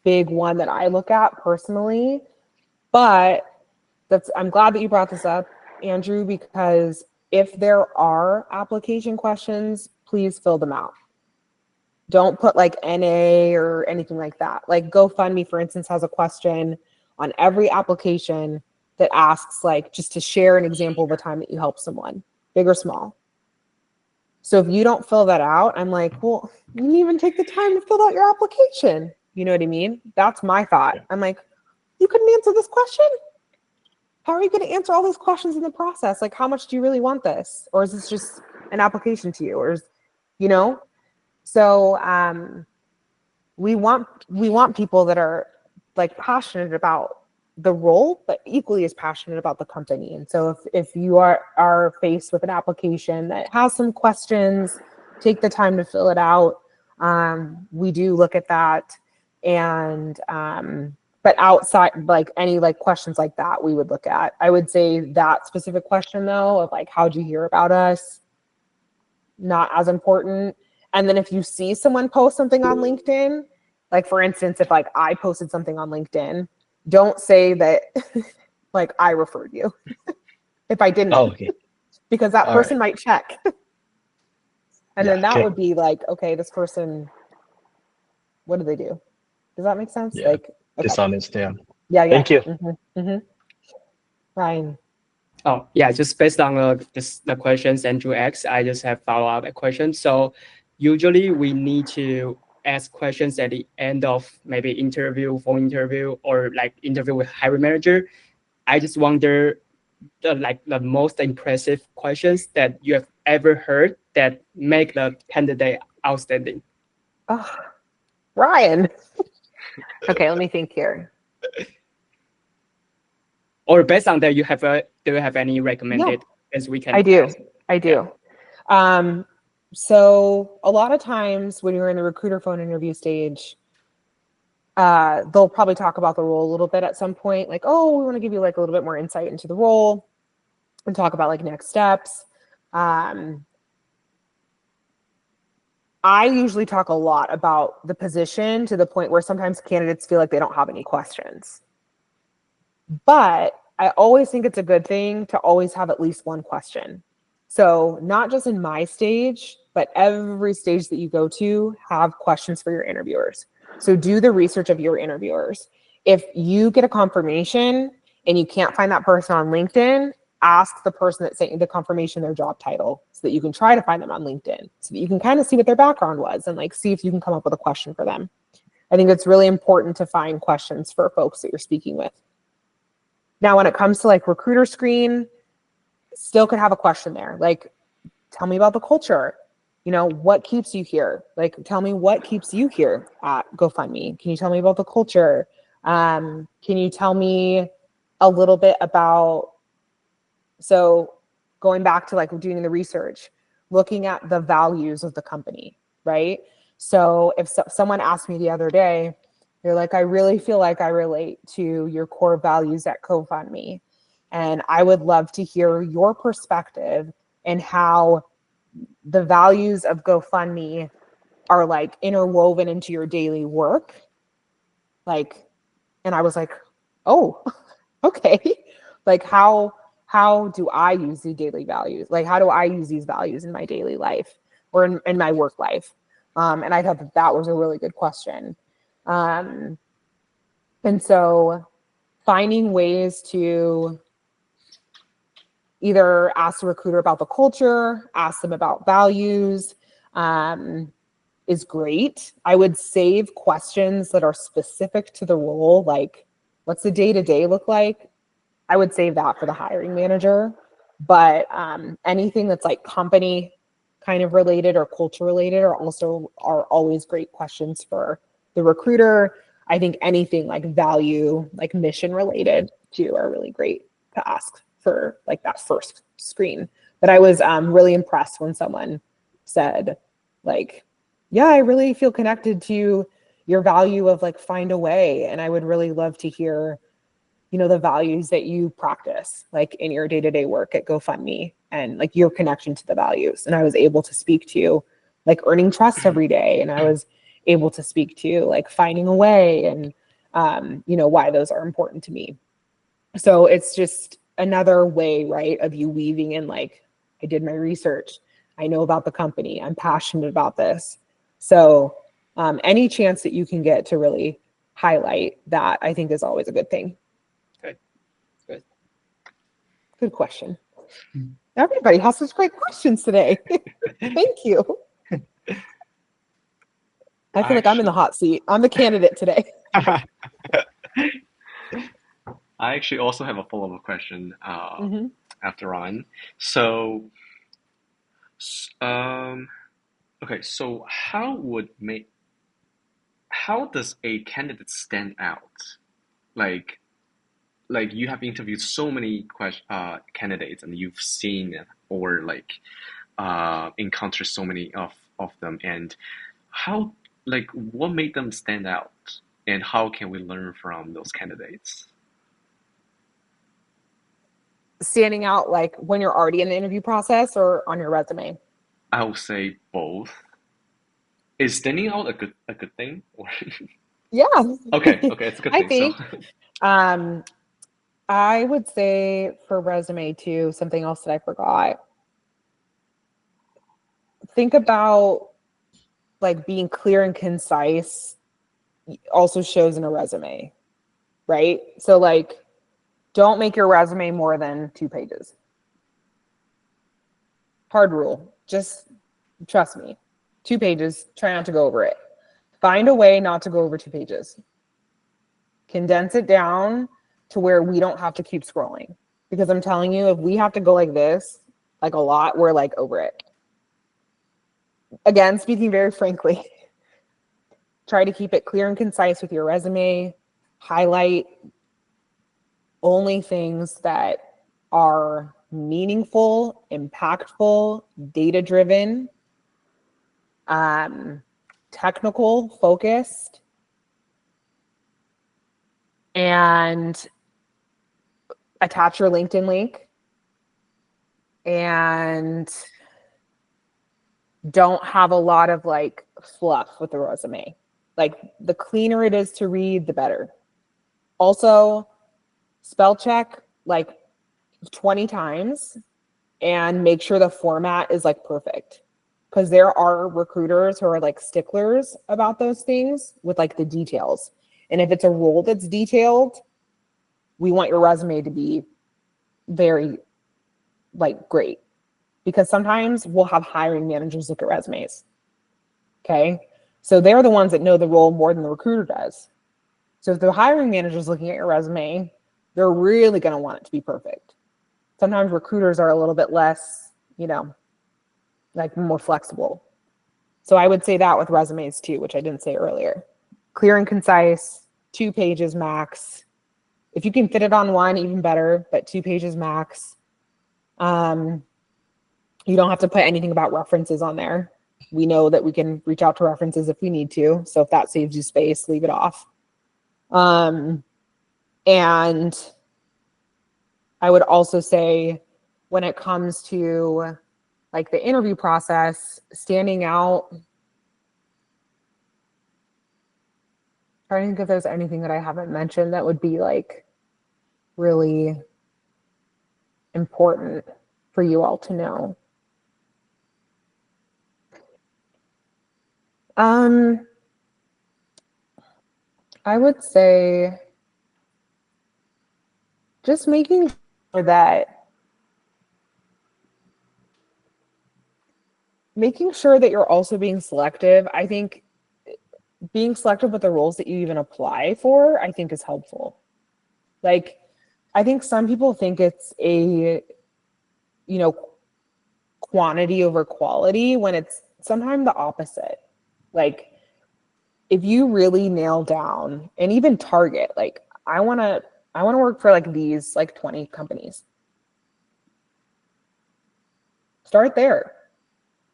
big one that I look at personally, but I'm glad that you brought this up, Andrew, because if there are application questions, please fill them out. Don't put like NA or anything like that. Like GoFundMe, for instance, has a question on every application that asks like just to share an example of a time that you helped someone, big or small. So if you don't fill that out, I'm like, well, you didn't even take the time to fill out your application. You know what I mean? That's my thought. I'm like, you couldn't answer this question? How are you going to answer all those questions in the process? Like, how much do you really want this? Or is this just an application to you? Or is, you know? So we want people that are like passionate about the role, but equally as passionate about the company. And so if you are faced with an application that has some questions, take the time to fill it out. We do look at that. And but outside, like any like questions like that, we would look at. I would say that specific question though, of like, how'd you hear about us? Not as important. And then if you see someone post something on LinkedIn, like for instance, if like I posted something on LinkedIn, don't say that like I referred you if I didn't. Oh, okay. Because that person might check. And then that okay. would be like, okay, this person, what do they do? Does that make sense? Yeah. Like, okay. Dishonest, yeah. Yeah. Thank you. Ryan. Oh, yeah, just based on the questions Andrew asked, I just have follow-up questions. So usually we need to ask questions at the end of maybe phone interview, or like interview with hiring manager. I just wonder the most impressive questions that you have ever heard that make the candidate outstanding. Oh, Ryan. Okay, let me think here. Or based on that, do you have any recommended as we can? I do. ask? I do. Yeah. So a lot of times when you're in the recruiter phone interview stage, they'll probably talk about the role a little bit at some point, like, oh, we want to give you like a little bit more insight into the role and talk about like next steps. I usually talk a lot about the position to the point where sometimes candidates feel like they don't have any questions. But I always think it's a good thing to always have at least one question. So not just in my stage, but every stage that you go to, have questions for your interviewers. So do the research of your interviewers. if you get a confirmation and you can't find that person on LinkedIn, ask the person that sent you the confirmation their job title so that you can try to find them on LinkedIn so that you can kind of see what their background was and like see if you can come up with a question for them. I think it's really important to find questions for folks that you're speaking with. Now, when it comes to like recruiter screen, still could have a question there. Like, tell me about the culture. You know, what keeps you here? Like, tell me what keeps you here at GoFundMe. Can you tell me about the culture? Can you tell me a little bit about, so going back to like doing the research, looking at the values of the company, right? So if someone asked me the other day, they're like, I really feel like I relate to your core values at GoFundMe. And I would love to hear your perspective and how the values of GoFundMe are like interwoven into your daily work. Like, and I was like, oh, okay. Like how do I use the daily values? Like, how do I use these values in my daily life or in my work life? And I thought that was a really good question. And so finding ways to either ask the recruiter about the culture, ask them about values, is great. I would save questions that are specific to the role, like what's the day-to-day look like? I would save that for the hiring manager. But anything that's like company kind of related or culture related are always great questions for the recruiter. I think anything like value, like mission related too, are really great to ask for like that first screen. But I was really impressed when someone said like, yeah, I really feel connected to your value of like find a way. And I would really love to hear, you know, the values that you practice like in your day-to-day work at GoFundMe and like your connection to the values. And I was able to speak to like earning trust every day. And I was able to speak to like finding a way and, you know, why those are important to me. So it's just another way, right, of you weaving in like, I did my research. I know about the company. I'm passionate about this. So any chance that you can get to really highlight that, I think is always a good thing. Good. Good question. Everybody has such great questions today. Thank you. I feel like I'm in the hot seat. I'm the candidate today. I actually also have a follow-up question after Ryan. So, okay, so how does a candidate stand out? Like you have interviewed so many candidates and you've seen or like encountered so many of them, and how, like, what made them stand out and how can we learn from those candidates? Standing out like when you're already in the interview process or on your resume? I would say both. Is standing out a good thing? Or Yeah. okay, it's a good I thing. think I would say for resume too, something else that I forgot. Think about like being clear and concise also shows in a resume, right? So like, don't make your resume more than 2 pages. Hard rule. Just trust me. 2 pages, try not to go over it. Find a way not to go over 2 pages. Condense it down to where we don't have to keep scrolling. Because I'm telling you, if we have to go like this, like a lot, we're like over it. Again, speaking very frankly, try to keep it clear and concise with your resume. Highlight only things that are meaningful, impactful, data-driven, technical, focused, and attach your LinkedIn link. And don't have a lot of like fluff with the resume. Like the cleaner it is to read, the better. Also, spell check like 20 times and make sure the format is like perfect. Because there are recruiters who are like sticklers about those things with like the details. And if it's a role that's detailed, we want your resume to be very like great, because sometimes we'll have hiring managers look at resumes. Okay. So they're the ones that know the role more than the recruiter does. So if the hiring manager is looking at your resume, they're really going to want it to be perfect. Sometimes recruiters are a little bit less, you know, like more flexible. So I would say that with resumes too, which I didn't say earlier. Clear and concise, 2 pages max. If you can fit it on one, even better, but 2 pages max. You don't have to put anything about references on there. We know that we can reach out to references if we need to. So if that saves you space, leave it off. And I would also say when it comes to like the interview process, standing out, trying to think if there's anything that I haven't mentioned that would be like really important for you all to know. I would say just making sure that you're also being selective. I think being selective with the roles that you even apply for, I think is helpful. Like, I think some people think it's a, you know, quantity over quality when it's sometimes the opposite. Like, if you really nail down and even target, like, I want to work for like these like 20 companies. Start there.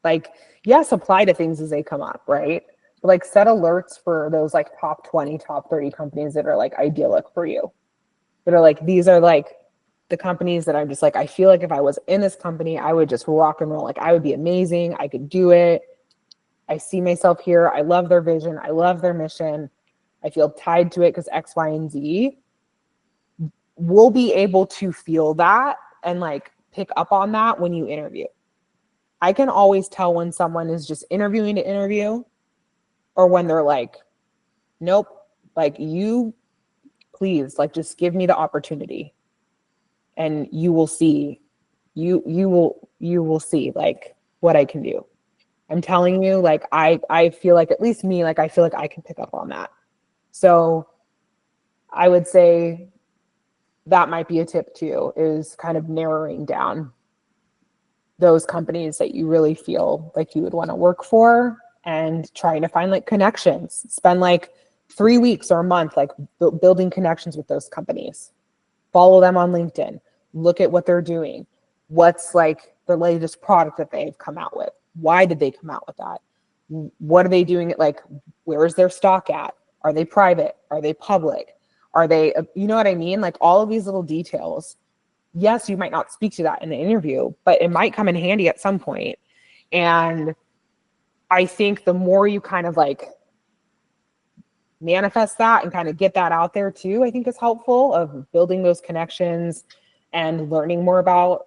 Like, yes, apply to things as they come up, right? But like set alerts for those like top 20, top 30 companies that are like idyllic for you. That are like, these are like the companies that I'm just like, I feel like if I was in this company, I would just rock and roll. Like, I would be amazing. I could do it. I see myself here. I love their vision. I love their mission. I feel tied to it because X, Y, and Z. We'll be able to feel that and like pick up on that when you interview. I can always tell when someone is just interviewing to interview or when they're like, nope, like, you please, like, just give me the opportunity and you will see, you will see like what I can do. I'm telling you, like, I feel like, at least me, like, I feel like I can pick up on that. So I would say that might be a tip too, is kind of narrowing down those companies that you really feel like you would want to work for and trying to find like connections. Spend like 3 weeks or a month like building connections with those companies. Follow them on LinkedIn. Look at what they're doing. What's like the latest product that they've come out with? Why did they come out with that? What are they doing? Like, where is their stock at? Are they private? Are they public? Are they, you know what I mean? Like, all of these little details. Yes, you might not speak to that in the interview, but it might come in handy at some point. And I think the more you kind of like manifest that and kind of get that out there too, I think is helpful, of building those connections and learning more about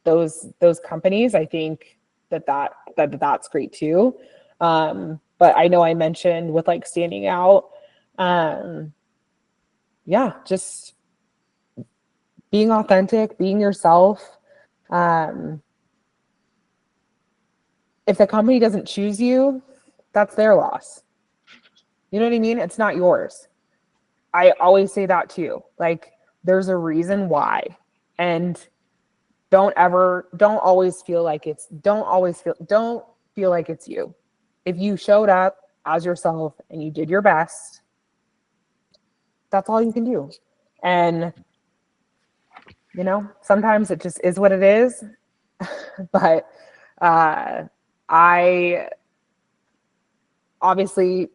those companies. I think that's great too. But I know I mentioned with like standing out, yeah, just being authentic, being yourself. If the company doesn't choose you, that's their loss. You know what I mean? It's not yours. I always say that too. Like, there's a reason why. And don't always feel like it's you. If you showed up as yourself and you did your best, that's all you can do. And you know, sometimes it just is what it is. But I obviously,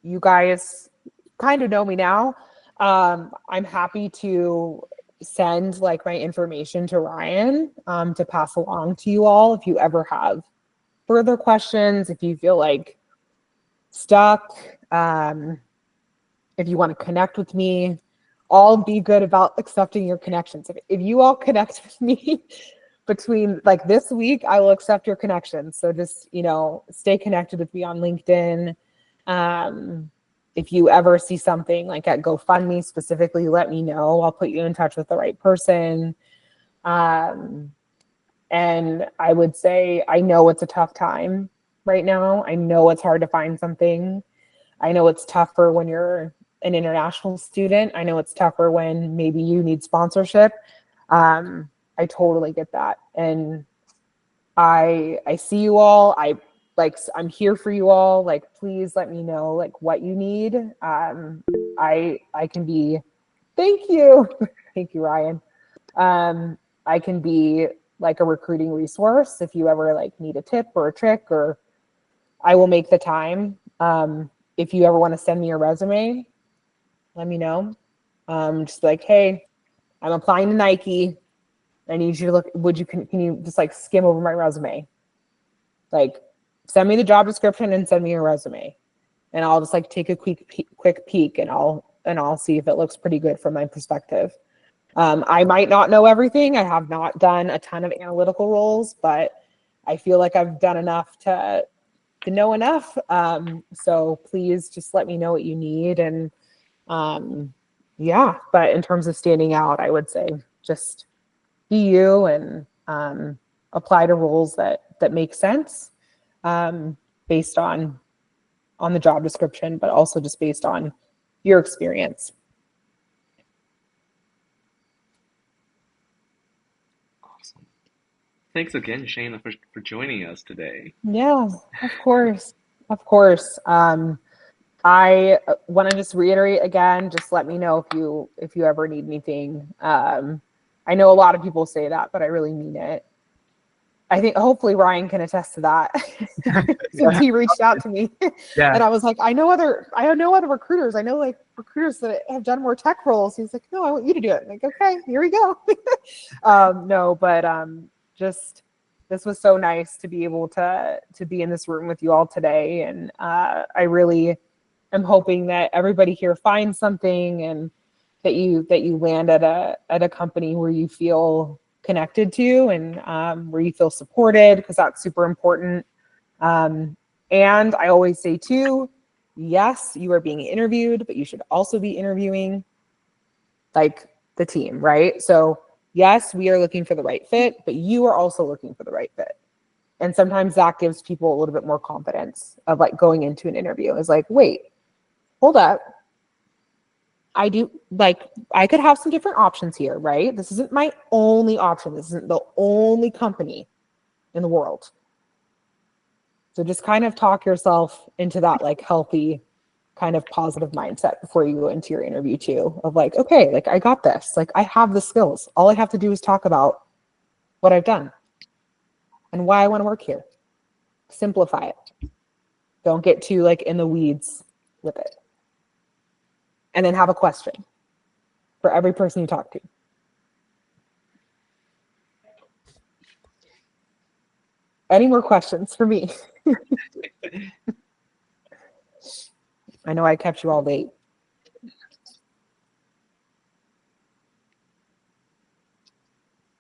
you guys kind of know me now. I'm happy to send like my information to Ryan to pass along to you all if you ever have further questions, if you feel like stuck, if you want to connect with me. I'll be good about accepting your connections. If you all connect with me between like this week, I will accept your connections. So just, you know, stay connected with me on LinkedIn. if you ever see something like at GoFundMe specifically, let me know. I'll put you in touch with the right person. And I would say, I know it's a tough time right now. I know it's hard to find something. I know it's tougher when you're an international student. I know it's tougher when maybe you need sponsorship. I totally get that. And I see you all. I'm here for you all. Like, please let me know like what you need. I can be, thank you. Thank you, Ryan. I can be like a recruiting resource if you ever like need a tip or a trick, or I will make the time. If you ever want to send me your resume, let me know. Just like, hey, I'm applying to Nike. I need you to look, can you just like skim over my resume? Like, send me the job description and send me your resume. And I'll just like take a quick peek, and I'll see if it looks pretty good from my perspective. I might not know everything. I have not done a ton of analytical roles, but I feel like I've done enough to know enough. So please just let me know what you need. And yeah, but in terms of standing out, I would say just be you and apply to roles that make sense based on the job description, but also just based on your experience. Awesome. Thanks again, Shayna, for joining us today. Yeah, of course. Of course. I want to just reiterate again, just let me know if you ever need anything. I know a lot of people say that, but I really mean it. I think hopefully Ryan can attest to that. Since he reached out to me. Yeah. And I was like, I know other recruiters. I know like recruiters that have done more tech roles. He's like, no, I want you to do it. I'm like, okay, here we go. No, but just this was so nice to be able to be in this room with you all today. And I really am hoping that everybody here finds something, and that you land at a company where you feel connected to, and where you feel supported, because that's super important. And I always say too, yes, you are being interviewed, but you should also be interviewing like the team, right? So yes, we are looking for the right fit, but you are also looking for the right fit. And sometimes that gives people a little bit more confidence of like going into an interview. It's like, wait, hold up. I could have some different options here, right? This isn't my only option. This isn't the only company in the world. So just kind of talk yourself into that like healthy kind of positive mindset before you go into your interview too, of like, okay, like I got this, like I have the skills. All I have to do is talk about what I've done and why I want to work here. Simplify it. Don't get too like in the weeds with it. And then have a question for every person you talk to. Any more questions for me? I know I kept you all late.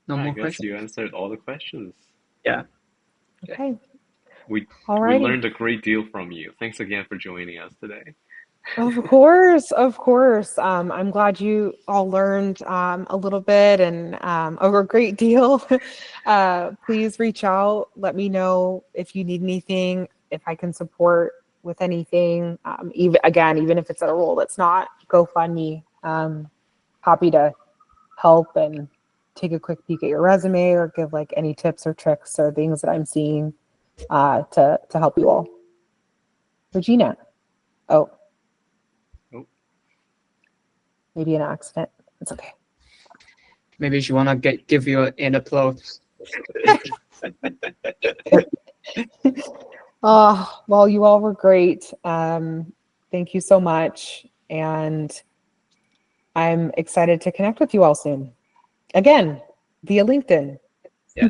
No I more guess questions. you answered all the questions. Yeah. Okay. We Alrighty. learned a great deal from you. Thanks again for joining us today. Of course, of course. I'm glad you all learned a little bit and a great deal. Please reach out. Let me know if you need anything, if I can support with anything. Even if it's at a role that's not GoFundMe, happy to help and take a quick peek at your resume, or give like any tips or tricks or things that I'm seeing to help you all. Regina. Oh. Maybe an accident. It's okay. Maybe she wanna give you an applause. Oh, well, you all were great. Thank you so much. And I'm excited to connect with you all soon. Again, via LinkedIn. Yeah.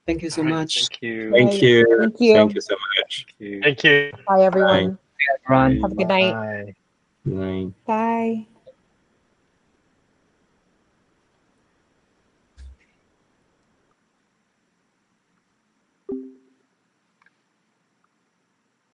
Thank you so All right, much. Thank you. Thank you. Thank you. Thank you so much. Thank you. Thank you. Bye, everyone. Everyone. Have a good night. Bye. Bye. Bye.